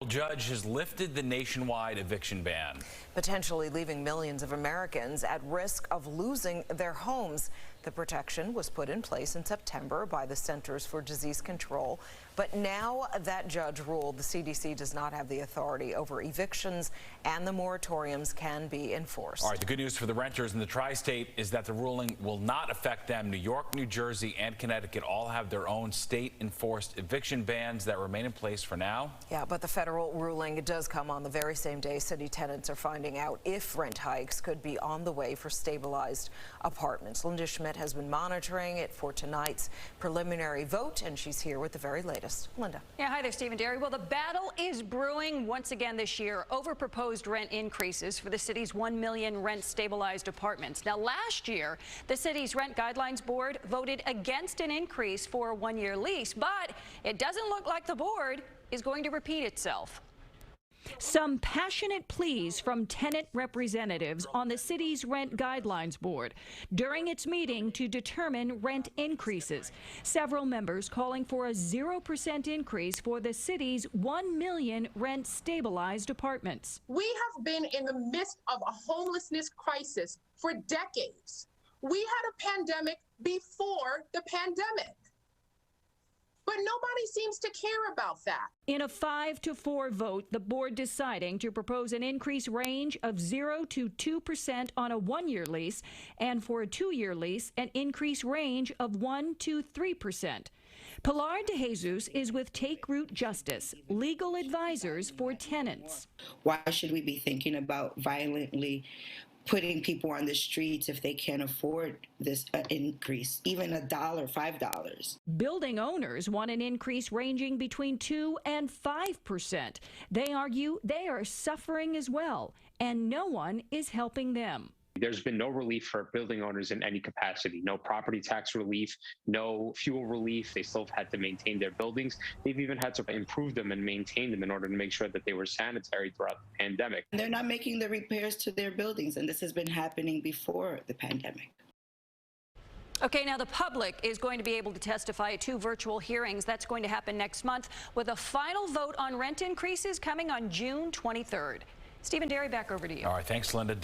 Judge has lifted the nationwide eviction ban, potentially leaving millions of Americans at risk of losing their homes. The protection was put in place in September by the Centers for Disease Control, but now that judge ruled the CDC does not have the authority over evictions and the moratoriums can be enforced. All right, the good news for the renters in the tri-state is that the ruling will not affect them. New York, New Jersey, and Connecticut all have their own state-enforced eviction bans that remain in place for now. Yeah, but the federal ruling does come on the very same day city tenants are finding out if rent hikes could be on the way for stabilized apartments. Linda Schmidt has been monitoring it for tonight's preliminary vote, and she's here with the very latest. Linda. Yeah, hi there, Steve and Derry. Well, the battle is brewing once again this year over proposed rent increases for the city's 1 million rent-stabilized apartments. Now, last year, the city's Rent Guidelines Board voted against an increase for a one-year lease, but it doesn't look like the board is going to repeat itself. Some passionate pleas from tenant representatives on the city's Rent Guidelines Board during its meeting to determine rent increases. Several members calling for a 0% increase for the city's 1 million rent-stabilized apartments. We have been in the midst of a homelessness crisis for decades. We had a pandemic before the pandemic. But nobody seems to care about that. In a 5-4 vote, the board deciding to propose an increase range of 0 to 2% on a one-year lease, and for a two-year lease, an increase range of 1 to 3%. Pilar de Jesus is with Take Root Justice, legal advisors for tenants. Why should we be thinking about violently putting people on the streets if they can't afford this increase, even $1, $5? Building owners want an increase ranging between 2 and 5%. They argue they are suffering as well, and no one is helping them. There's been no relief for building owners in any capacity. No property tax relief, no fuel relief. They still have had to maintain their buildings. They've even had to improve them and maintain them in order to make sure that they were sanitary throughout the pandemic. They're not making the repairs to their buildings, and this has been happening before the pandemic. Okay, now the public is going to be able to testify at 2 virtual hearings. That's going to happen next month, with a final vote on rent increases coming on June 23rd. Steve and Derry, back over to you. All right, thanks, Linda.